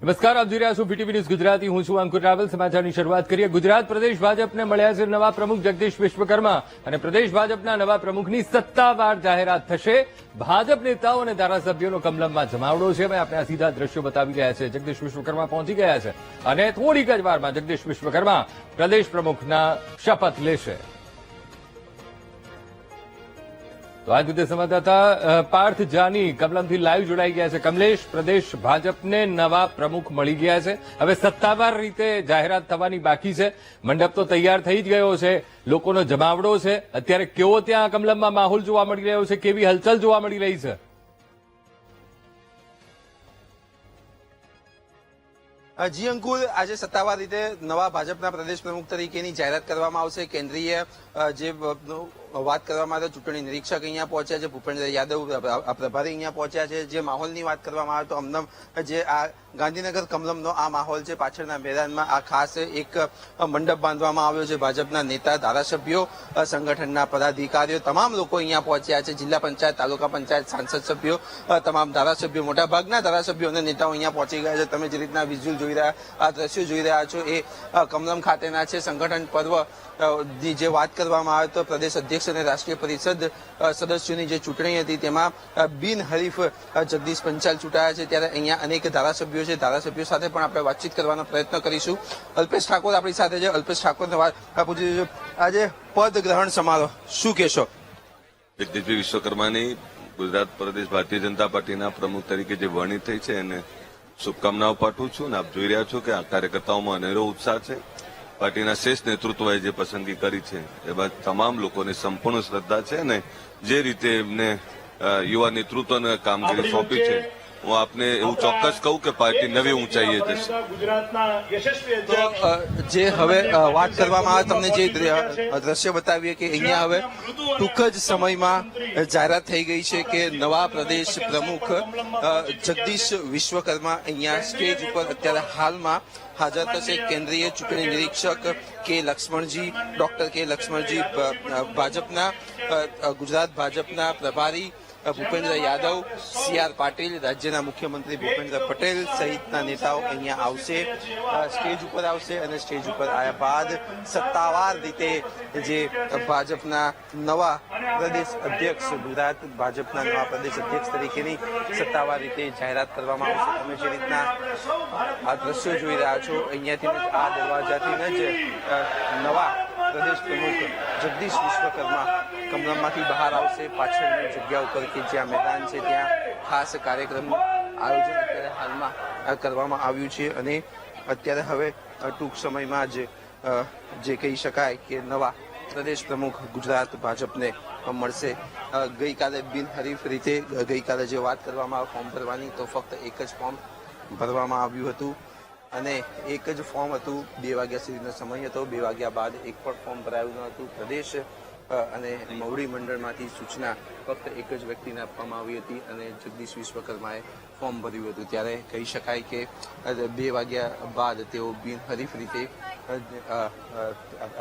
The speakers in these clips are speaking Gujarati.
નમસ્કાર, આપ જોઈ રહ્યા છો VTV ન્યૂઝ ગુજરાતી. હું છું અંકુર રાવલ. સમાચારની શરૂઆત કરીએ. ગુજરાત પ્રદેશ ભાજપને મળ્યા છે નવા પ્રમુખ જગદીશ વિશ્વકર્મા અને પ્રદેશ ભાજપના નવા પ્રમુખની સત્તાવાર જાહેરાત થશે. ભાજપ નેતાઓ અને ધારાસભ્યોનો કમલમમાં જમાવડો છે. આપણે આ સીધા દ્રશ્યો બતાવી રહ્યા છે. જગદીશ વિશ્વકર્મા પહોંચી ગયા છે અને થોડીક જ વારમાં જગદીશ વિશ્વકર્મા પ્રદેશ પ્રમુખના શપથ લેશે. તો આ મુદ્દે સંવાદદાતા પાર્થ જાની કમલમથી લાઈવ જોડાઈ ગયા છે. કમલેશ, પ્રદેશ ભાજપને નવા પ્રમુખ મળી ગયા છે. હવે સત્તાવાર રીતે જાહેરાત થવાની બાકી છે. મંડપ તો તૈયાર થઈ જ ગયો છે, લોકોનો જમાવડો છે. અત્યારે કેવો ત્યાં કમલમમાં માહોલ જોવા મળી રહ્યો છે, કેવી હલચલ જોવા મળી રહી છે? જી અંકુર, આજે સત્તાવાર રીતે નવા ભાજપના પ્રદેશ પ્રમુખ તરીકેની જાહેરાત કરવામાં આવશે. કેન્દ્રીય જે વાત કરવામાં આવે તો ચૂંટણી નિરીક્ષક અહીંયા પહોંચ્યા છે, ભૂપેન્દ્ર યાદવ પ્રભારી અહીંયા પહોંચ્યા છે. જે માહોલની વાત કરવામાં આવે તો અમદમ જે આ ગાંધીનગર કમલમનો આ માહોલ છે. પાછળના મેદાનમાં આ ખાસ એક મંડપ બાંધવામાં આવ્યો છે. ભાજપના નેતા, ધારાસભ્યો, સંગઠનના પદાધિકારીઓ તમામ લોકો અહીંયા પહોંચ્યા છે. જિલ્લા પંચાયત, તાલુકા પંચાયત, સાંસદ સભ્યો, તમામ ધારાસભ્યો, મોટાભાગના ધારાસભ્યો અને નેતાઓ અહીંયા પહોંચી ગયા છે. તમે જે રીતના વિઝ્યુઅલ જોઈ રહ્યા, આ દ્રશ્યો જોઈ રહ્યા છો એ કમલમ ખાતેના છે. સંગઠન પર્વ ની જે વાત કરવામાં આવે તો પ્રદેશ અધ્યક્ષ અને રાષ્ટ્રીય પરિષદ સદસ્યોની જે ચૂંટણી હતી તેમાં બિનહરીફ જગદીશ પંચાલ ચૂંટાયા છે. ત્યારે અહીંયા અનેક ધારાસભ્યો છે. ધારાસભ્યો સાથે પણ આપણે વાતચીત કરવાનો પ્રયત્ન કરીશું. અલ્પેશ ઠાકોર આપણી સાથે છે. અલ્પેશ ઠાકોરને વાત પૂછી, આજે પદ ગ્રહણ સમારોહ શું કહેશો? જગદીશભાઈ વિશ્વકર્માની ગુજરાત પ્રદેશ ભારતીય જનતા પાર્ટીના પ્રમુખ તરીકે જે વરણી થઈ છે એને શુભકામનાઓ પાઠવું છું. અને આપ જોઈ રહ્યા છો કે આ કાર્યકર્તાઓમાં અનેરો ઉત્સાહ છે. પાર્ટીના શ્રેષ્ઠ નેતૃત્વએ જે પસંદગી કરી છે એમાં તમામ લોકોને સંપૂર્ણ શ્રદ્ધા છે અને જે રીતે એમને યુવા નેતૃત્વને કામગીરી સોંપી છે, હું આપને એવું ચોક્કસ કહું કે પાર્ટી નવી ઊંચાઈએ જશે. જે હવે વાત કરવામાં આવે, તમને જે દ્રશ્ય બતાવીએ કે અહીંયા હવે ટૂંક જ સમયમાં જાહેરાત થઈ ગઈ છે કે નવા પ્રદેશ પ્રમુખ જગદીશ વિશ્વકર્મા અહીંયા સ્ટેજ ઉપર અત્યારે હાલમાં હાજર થશે. કેન્દ્રીય ચૂંટણી નિરીક્ષક ડોક્ટર કે લક્ષ્મણજી, ભાજપના ગુજરાત ભાજપના પ્રભારી ભૂપેન્દ્ર યાદવ, CR પાટીલ, રાજ્યના મુખ્યમંત્રી ભૂપેન્દ્ર પટેલ સહિતના નેતાઓ અહીંયા આવશે, સ્ટેજ ઉપર આવશે અને સ્ટેજ ઉપર આવ્યા બાદ સત્તાવાર રીતે જે ભાજપના નવા પ્રદેશ અધ્યક્ષ, ગુજરાત ભાજપના નવા પ્રદેશ અધ્યક્ષ તરીકેની સત્તાવાર રીતે જાહેરાત કરવામાં આવશે. તમે જે રીતના આ દ્રશ્યો જોઈ રહ્યા છો, અહીંયાથી આ દરવાજાથી જ નવા પ્રદેશ પ્રમુખ જગદીશ વિશ્વકર્મા કમલમમાંથી બહાર આવશે. પાછળની જગ્યા ઉપર કે જ્યાં મેદાન છે ત્યાં ખાસ કાર્યક્રમનું આયોજન અત્યારે હાલમાં કરવામાં આવ્યું છે અને અત્યારે હવે ટૂંક સમયમાં જ જે કહી શકાય કે નવા પ્રદેશ પ્રમુખ ગુજરાત ભાજપને મળશે. ગઈકાલે બિનહરીફ રીતે ગઈકાલે જે વાત કરવામાં આવે ફોર્મ ભરવાની, તો ફક્ત એક જ ફોર્મ ભરવામાં આવ્યું હતું અને એક જ ફોર્મ હતું. 2 વાગ્યા સુધીનો સમય હતો. 2 વાગ્યા બાદ એક પણ ફોર્મ ભરાયું ન હતું. પ્રદેશ અને મવડી મંડળમાંથી સૂચના ફક્ત એક જ વ્યક્તિને આપવામાં આવી હતી અને જગદીશ વિશ્વકર્માએ ફોર્મ ભર્યું હતું. ત્યારે કહી શકાય કે 2 વાગ્યા બાદ તેઓ બિનહરીફ રીતે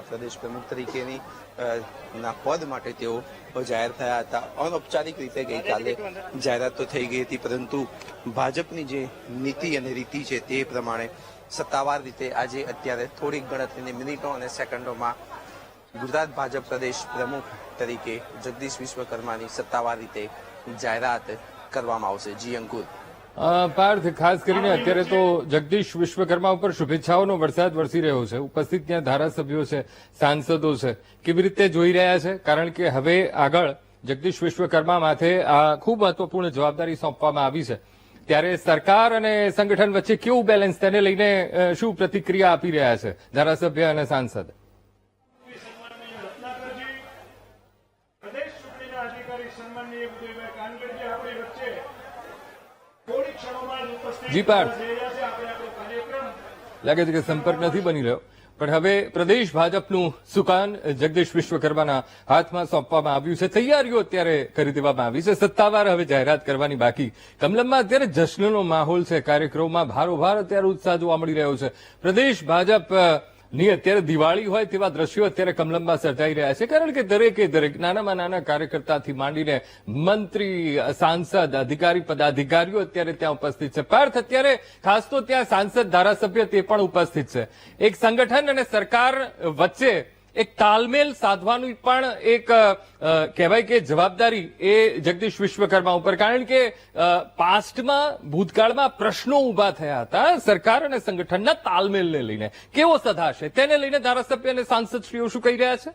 પ્રદેશ પ્રમુખ તરીકેની ના પદ માટે તેઓ જાહેર થયા હતા. અનૌપચારિક રીતે ગઈકાલે જાહેરાત તો થઈ ગઈ હતી, પરંતુ ભાજપની જે નીતિ અને રીતિ છે તે પ્રમાણે સત્તાવાર રીતે આજે અત્યારે થોડીક ગણતરીની મિનિટો અને સેકન્ડોમાં ગુજરાત ભાજપ પ્રદેશ પ્રમુખ તરીકે જગદીશ વિશ્વકર્માની સત્તાવાર રીતે જાહેરાત કરવામાં આવશે. જી અંકુર. પાર્થ, ખાસ કરીને અત્યારે તો જગદીશ વિશ્વકર્મા ઉપર શુભેચ્છાઓનો વરસાદ વરસી રહ્યો છે. ઉપસ્થિત ત્યાં ધારાસભ્યો છે, સાંસદો છે, કેવી રીતે જોઈ રહ્યા છે? કારણ કે હવે આગળ જગદીશ વિશ્વકર્મા માથે આ ખૂબ મહત્વપૂર્ણ જવાબદારી સોંપવામાં આવી છે. ત્યારે સરકાર અને સંગઠન વચ્ચે કેવું બેલેન્સ, તેને લઈને શું પ્રતિક્રિયા આપી રહ્યા છે ધારાસભ્ય અને સાંસદ? જી પાર્થ, લાગે છે કે સંપર્ક નથી બની રહ્યો, પણ હવે પ્રદેશ ભાજપનું સુકાન જગદીશ વિશ્વકર્માના હાથમાં સોંપવામાં આવ્યું છે. તૈયારીઓ અત્યારે કરી દેવામાં આવી છે. સત્તાવાર હવે જાહેરાત કરવાની બાકી. કમલમમાં અત્યારે જશ્નનો માહોલ છે. કાર્યક્રમમાં ભારોભાર અત્યારે ઉત્સાહ જોવા મળી રહ્યો છે. પ્રદેશ ભાજપ ની અત્યારે દિવાળી હોય તેવા દ્રશ્યો અત્યારે કમલમમાં સર્જાઈ રહ્યા છે, કારણ કે દરેક નાનામાં નાના કાર્યકર્તાથી માંડીને મંત્રી, સાંસદ, અધિકારી, પદાધિકારીઓ અત્યારે ત્યાં ઉપસ્થિત છે. પાર્થ, અત્યારે ખાસ તો ત્યાં સાંસદ, ધારાસભ્ય તે પણ ઉપસ્થિત છે. એક સંગઠન અને સરકાર વચ્ચે એક તાલમેલ સાધવાની પણ એક કહેવાય કે જવાબદારી એ જગદીશ વિશ્વકર્મા ઉપર, કારણ કે પાસ્ટમાં, ભૂતકાળમાં પ્રશ્નો ઉભા થયા હતા સરકાર અને સંગઠનના તાલમેલને લઈને. કેવો સધાશે તેને લઈને ધારાસભ્ય અને સાંસદશ્રીઓ શું કહી રહ્યા છે?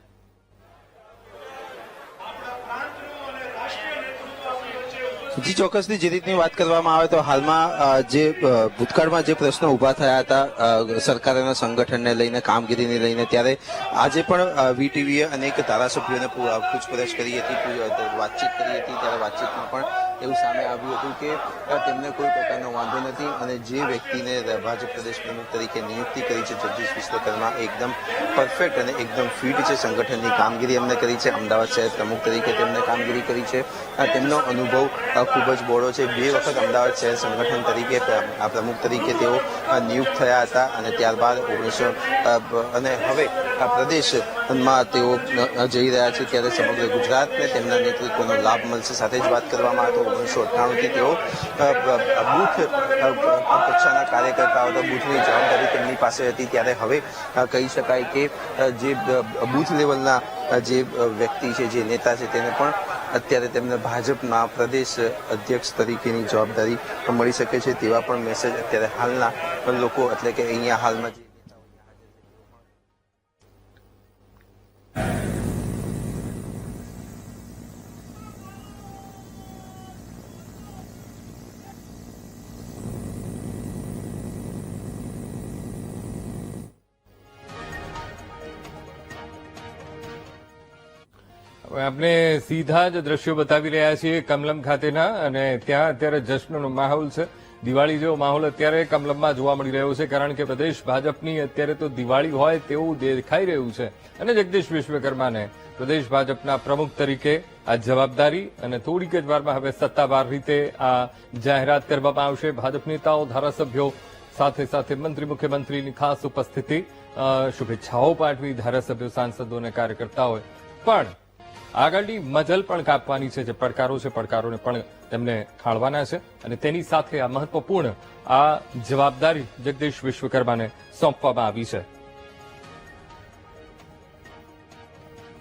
જી, ચોક્કસથી જે રીતની વાત કરવામાં આવે તો હાલમાં જે ભૂતકાળમાં જે પ્રશ્નો ઉભા થયા હતા સરકાર અને સંગઠનને લઈને, કામગીરીને લઈને, ત્યારે આજે પણ વીટીવીએ અનેક ધારાસભ્યોને પૂછપરછ કરી હતી, વાતચીત કરી હતી. ત્યારે વાતચીતમાં પણ એવું સામે આવ્યું હતું કે તેમને કોઈ પ્રકારનો વાંધો નથી અને જે વ્યક્તિને ભાજપ પ્રદેશ પ્રમુખ તરીકે નિયુક્તિ કરી છે જગદીશ વિશ્વકર્મા, એકદમ પરફેક્ટ અને એકદમ ફિટ છે. સંગઠનની કામગીરી એમને કરી છે, અમદાવાદ શહેર પ્રમુખ તરીકે તેમને કામગીરી કરી છે. તેમનો અનુભવ ખૂબ જ બહોળો છે. 2 વખત અમદાવાદ શહેર સંગઠન તરીકે પ્રમુખ તરીકે તેઓ નિયુક્ત થયા હતા અને ત્યારબાદ અને હવે પ્રદેશમાં તેઓ જઈ રહ્યા છે. ત્યારે સમગ્ર ગુજરાતને તેમના નેતૃત્વનો લાભ મળશે. સાથે જ વાત કરવામાં આવે તો 1998થી તેઓ બૂથ કક્ષાના કાર્યકર્તાઓ હતા, બૂથની જવાબદારી તેમની પાસે હતી. ત્યારે હવે કહી શકાય કે જે બૂથ લેવલના જે વ્યક્તિ છે, જે નેતા છે, તેને પણ અત્યારે તેમને ભાજપના પ્રદેશ અધ્યક્ષ તરીકેની જવાબદારી મળી શકે છે. તેવા પણ મેસેજ અત્યારે હાલના લોકો, એટલે કે અહીંયા હાલમાં જે આપણે સીધા જ દ્રશ્યો બતાવી રહ્યા છીએ કમલમ ખાતેના, અને ત્યાં અત્યારે જશ્નનો માહોલ છે. દિવાળી જેવો માહોલ અત્યારે કમલમમાં જોવા મળી રહ્યો છે, કારણ કે પ્રદેશ ભાજપની અત્યારે તો દિવાળી હોય તેવું દેખાઈ રહ્યું છે. અને જગદીશ વિશ્વકર્માને પ્રદેશ ભાજપના પ્રમુખ તરીકે આ જવાબદારી અને થોડીક જ વારમાં હવે સત્તાવાર રીતે આ જાહેરાત કરવામાં આવશે. ભાજપ નેતાઓ, ધારાસભ્યો, સાથે સાથે મંત્રી, મુખ્યમંત્રીની ખાસ ઉપસ્થિતિ, શુભેચ્છાઓ પાઠવી ધારાસભ્યો, સાંસદો અને કાર્યકર્તાઓએ. પણ આગળની મજલ પણ કાપવાની છે. જે પડકારો છે, પડકારોને પણ તેમને ખાળવાના છે, અને તેની સાથે આ મહત્વપૂર્ણ આ જવાબદારી જગદીશ વિશ્વકર્માને સોંપવામાં આવી છે.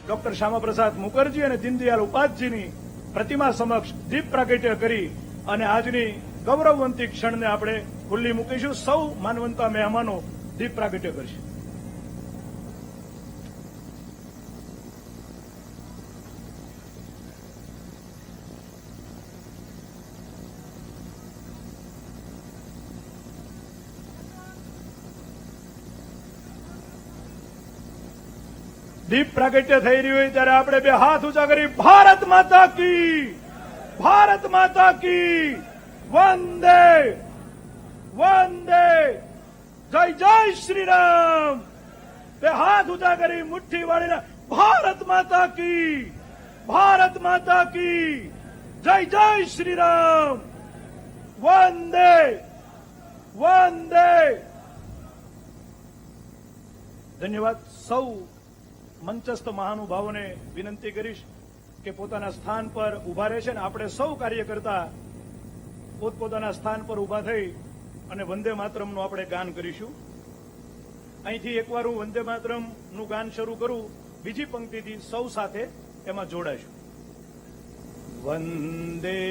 ડોક્ટર શ્યામાપ્રસાદ મુખર્જી અને દીનદયાળ ઉપાધ્યાયની પ્રતિમા સમક્ષ દીપ પ્રાગટ્ય કરી અને આજની ગૌરવવંતી ક્ષણને આપણે ખુલ્લી મૂકીશું. સૌ માનવંતા મહેમાનો દીપ પ્રાગટ્ય કરશે. દીપ પ્રાગટ્ય થઈ રહ્યું હોય ત્યારે આપણે 2 હાથ ઊંચા કરી ભારત માતા કી, ભારત માતા કી, વંદે વંદે, જય જય શ્રી રામ. 2 હાથ ઊંચા કરી મુઠ્ઠી વાળીને ભારત માતા કી, ભારત માતા કી, જય જય શ્રી રામ, વંદે વંદે. ધન્યવાદ. સૌ મંચસ્થ મહાનુભાવોને વિનંતી કરીશ કે પોતાના સ્થાન પર ઉભા રહેશે ને આપણે સૌ કાર્યકર્તા પોતપોતાના સ્થાન પર ઉભા થઈ અને વંદે માતરમનું આપણે ગાન કરીશું. અહીંથી એકવાર હું વંદે માતરમનું ગાન શરૂ કરું, બીજી પંક્તિથી સૌ સાથે એમાં જોડાશું. વંદે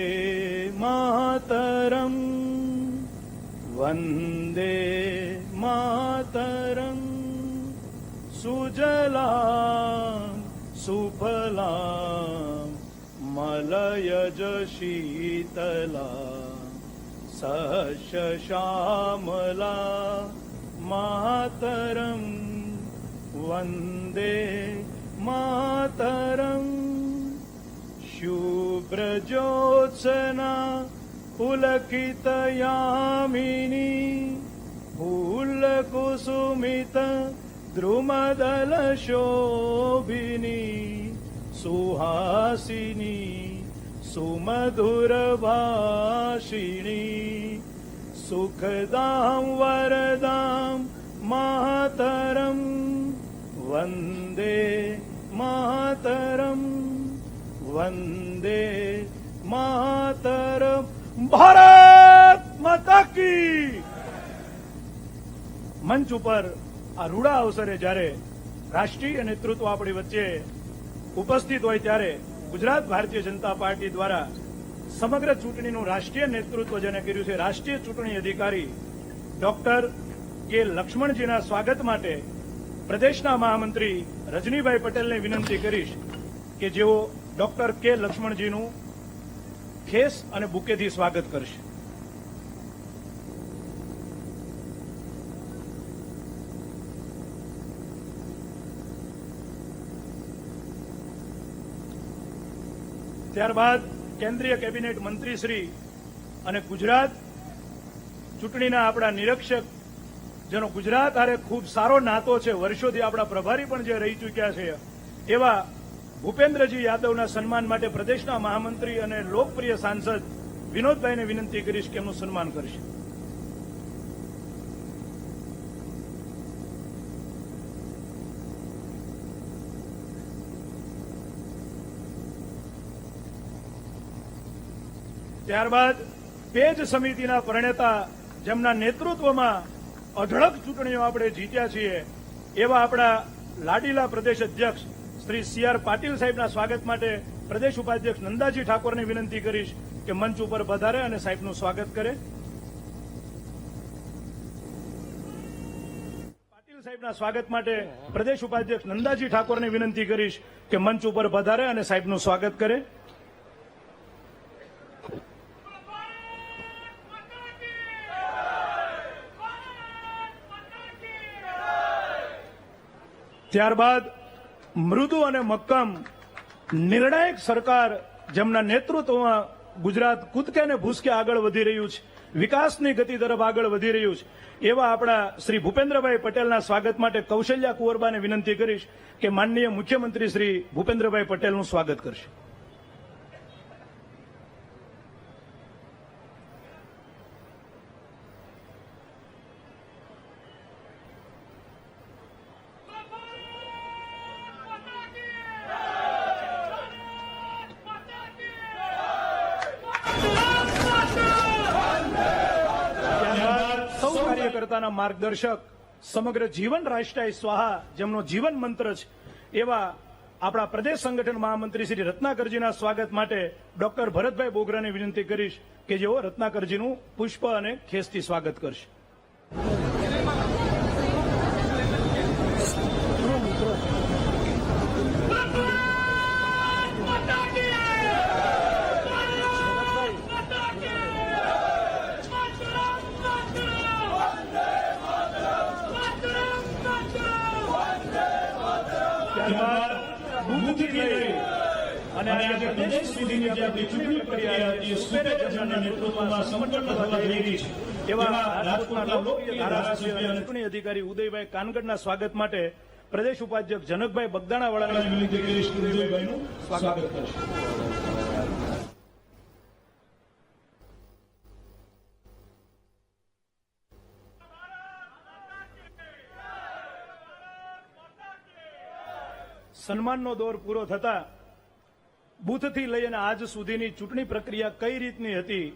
માતરમ, વંદે માતરમ, સુજલામ સુફલામ મલયજ શીતલા, સસ્ય શ્યામલા માતરમ, વંદે માતરમ. શુભ્રજ્યોત્સના પુલકિતયામિની, ફૂલકુસુમિત દ્રુમદલ શોભિની, સુહાસિની સુમધુર ભાષિણી, સુખદામ વરદામ માતરમ. વંદે માતરમ વંદે માતરમ ભારત માતા કી. મંચ ઉપર આ રૂડા અવસરે જ્યારે રાષ્ટ્રીય નેતૃત્વ આપણી વચ્ચે ઉપસ્થિત હોય ત્યારે ગુજરાત ભારતીય જનતા પાર્ટી દ્વારા સમગ્ર ચૂંટણીનું રાષ્ટ્રીય નેતૃત્વ જેને કર્યું છે રાષ્ટ્રીય ચૂંટણી અધિકારી ડોક્ટર કે લક્ષ્મણજીના સ્વાગત માટે પ્રદેશના મહામંત્રી રજનીભાઈ પટેલને વિનંતી કરીશ કે જેઓ ડોક્ટર કે લક્ષ્મણજીનું ખેસ અને બુકેથી સ્વાગત કરશે. ત્યારબાદ કેન્દ્રીય કેબિનેટ મંત્રી શ્રી અને ગુજરાત ચૂંટણીના આપણા નિરીક્ષક જેનો ગુજરાત હારે ખૂબ સારો નાતો છે, વર્ષોથી આપણા પ્રભારી પણ જે રહી ચૂક્યા છે એવા ભૂપેન્દ્રજી યાદવના સન્માન માટે પ્રદેશના મહામંત્રી અને લોકપ્રિય સાંસદ વિનોદભાઈને વિનંતી કરીશ કે એમનું સન્માન કરશે. ત્યારબાદ પેજ સમિતિના પ્રણેતા જેમના નેતૃત્વમાં અઢળક ચૂંટણીઓ આપણે જીત્યા છીએ એવા આપણા લાડીલા પ્રદેશ અધ્યક્ષ શ્રી સી.આર. પાટીલ સાહેબના સ્વાગત માટે પ્રદેશ ઉપાધ્યક્ષ નંદાજી ઠાકોરને વિનંતી કરીશ કે મંચ ઉપર પધારે અને સાહેબનું સ્વાગત કરે. પાટીલ સાહેબના સ્વાગત માટે પ્રદેશ ઉપાધ્યક્ષ નંદાજી ઠાકોરને વિનંતી કરીશ કે મંચ ઉપર પધારે અને સાહેબનું સ્વાગત કરે. ત્યારબાદ મૃદુ અને મક્કમ નિર્ણાયક સરકાર જેમના નેતૃત્વમાં ગુજરાત કૂદકે ને ભૂસકે આગળ વધી રહ્યું છે, વિકાસની ગતિ તરફ આગળ વધી રહ્યું છે એવા આપણા શ્રી ભૂપેન્દ્રભાઈ પટેલના સ્વાગત માટે કૌશલ્યા કુંવરબાને વિનંતી કરીશ કે માનનીય મુખ્યમંત્રી શ્રી ભૂપેન્દ્રભાઈ પટેલનું સ્વાગત કરશે. કાર્યકર્તાના માર્ગદર્શક સમગ્ર જીવન રાષ્ટ્રાય સ્વાહા જેમનો જીવન મંત્ર છે એવા આપણા પ્રદેશ સંગઠન મહામંત્રી શ્રી રત્નાકરજીના સ્વાગત માટે ડોક્ટર ભરતભાઈ બોગરાને વિનંતી કરીશ કે જેઓ રત્નાકરજીનું પુષ્પ અને ખેસથી સ્વાગત કરશે. અને આજે પ્રદેશ સુધીની જે આપણી ચૂંટણી પ્રક્રિયા હતી સુપેરે જનના નેતૃત્વમાં સંપન્ન થવા જઈ રહી છે એવા રાજકોટના લોકપ્રિય ધારાસભ્ય અને ચૂંટણી અધિકારી ઉદયભાઈ કાનગડના સ્વાગત માટે પ્રદેશ ઉપાધ્યક્ષ જનકભાઈ બગદાણાવાળાને વિનંતી કરીશ કે ઉદયભાઈનું સ્વાગત કરશે. સન્માનનો દોર પૂરો થતા બૂથથી લઈ અને આજ સુધીની ચૂંટણી પ્રક્રિયા કઈ રીતની હતી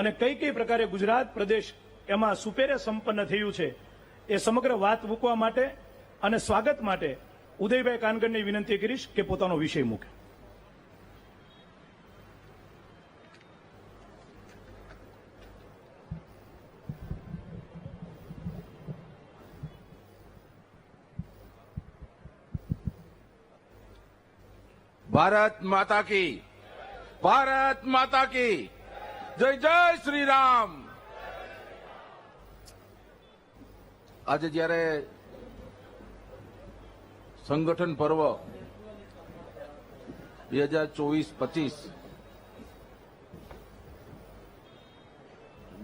અને કઈ કઈ પ્રકારે ગુજરાત પ્રદેશ એમાં સુપેરે સંપન્ન થયું છે એ સમગ્ર વાત મૂકવા માટે અને સ્વાગત માટે ઉદયભાઈ કાનગડને વિનંતી કરીશ કે પોતાનો વિષય મૂકે. ભારત માતા કી, ભારત માતા કી જય જય શ્રી રામ. આજે જ્યારે સંગઠન પર્વ 2024-25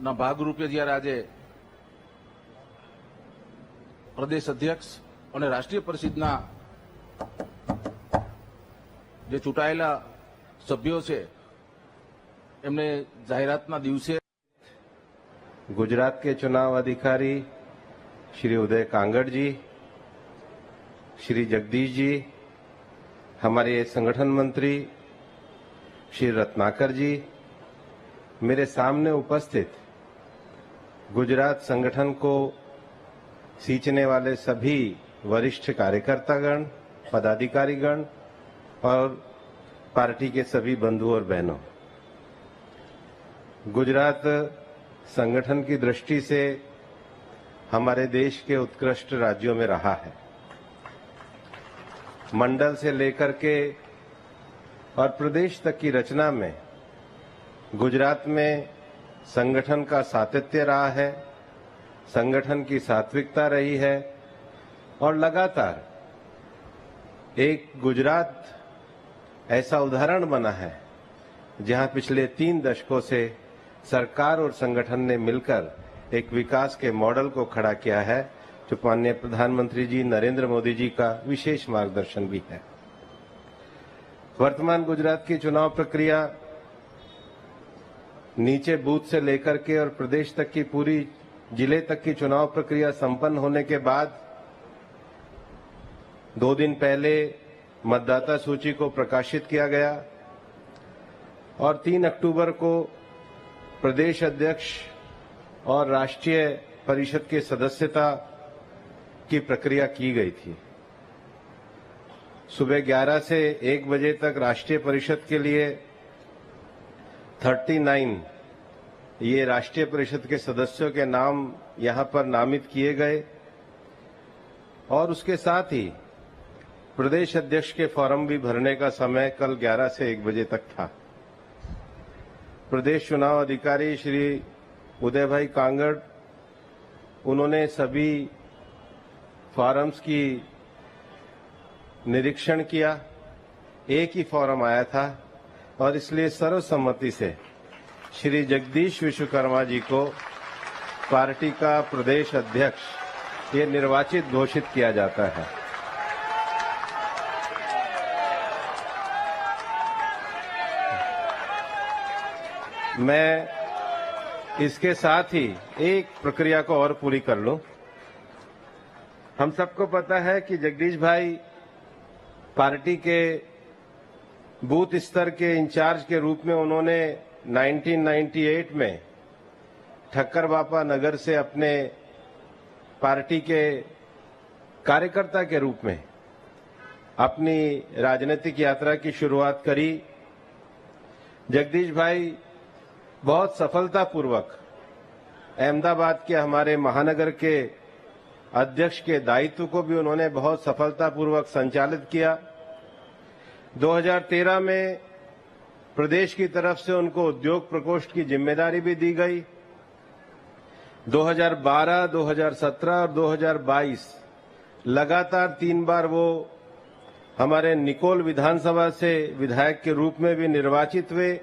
ના ભાગરૂપે જ્યારે આજે પ્રદેશ અધ્યક્ષ અને રાષ્ટ્રીય પરિષદના જે ચૂંટાયેલા સભ્યો છે એમને જાહેરાતના દિવસે गुजरात के चुनाव अधिकारी श्री उदय कांगड़ जी, श्री जगदीश जी, हमारे संगठन मंत्री श्री रत्नाकर जी, मेरे सामने उपस्थित गुजरात संगठन को सींचने वाले सभी वरिष्ठ कार्यकर्तागण, पदाधिकारीगण और पार्टी के सभी बंधु और बहनों, गुजरात संगठन की दृष्टि से हमारे देश के उत्कृष्ट राज्यों में रहा है। मंडल से लेकर के और प्रदेश तक की रचना में गुजरात में संगठन का सातत्य रहा है, संगठन की सात्विकता रही है और लगातार एक गुजरात ऐसा उदाहरण बना है जहां पिछले 3 दशकों से सरकार और संगठन ने मिलकर एक विकास के मॉडल को खड़ा किया है, जो माननीय प्रधानमंत्री जी नरेंद्र मोदी जी का विशेष मार्गदर्शन भी है। वर्तमान गुजरात की चुनाव प्रक्रिया नीचे बूथ से लेकर के और प्रदेश तक की पूरी जिले तक की चुनाव प्रक्रिया संपन्न होने के बाद 2 दिन पहले मतदाता सूची को प्रकाशित किया गया और 3 अक्टूबर को प्रदेश अध्यक्ष और राष्ट्रीय परिषद के सदस्यता की प्रक्रिया की गई थी। सुबह 11 से 1 बजे तक राष्ट्रीय परिषद के लिए 39 ये राष्ट्रीय परिषद के सदस्यों के नाम यहां पर नामित किए गए और उसके साथ ही प्रदेश अध्यक्ष के फॉर्म भी भरने का समय कल 11 से 1 बजे तक था। प्रदेश चुनाव अधिकारी श्री उदय भाई कांगड़, उन्होंने सभी फॉर्म्स की निरीक्षण किया। एक ही फॉर्म आया था और इसलिए सर्वसम्मति से श्री जगदीश विश्वकर्मा जी को पार्टी का प्रदेश अध्यक्ष ये निर्वाचित घोषित किया जाता है। मैं इसके साथ ही एक प्रक्रिया को और पूरी कर लूं। हम सबको पता है कि जगदीश भाई पार्टी के बूथ स्तर के इंचार्ज के रूप में उन्होंने 1998 में ठक्कर बापा नगर से अपने पार्टी के कार्यकर्ता के रूप में अपनी राजनीतिक यात्रा की शुरुआत करी। जगदीश भाई बहुत सफलतापूर्वक अहमदाबाद के हमारे महानगर के अध्यक्ष के दायित्व को भी उन्होंने बहुत सफलतापूर्वक संचालित किया। 2013 में प्रदेश की तरफ से उनको उद्योग प्रकोष्ठ की जिम्मेदारी भी दी गई। 2012, 2017 और 2022 लगातार 3 बार वो हमारे निकोल विधानसभा से विधायक के रूप में भी निर्वाचित हुए।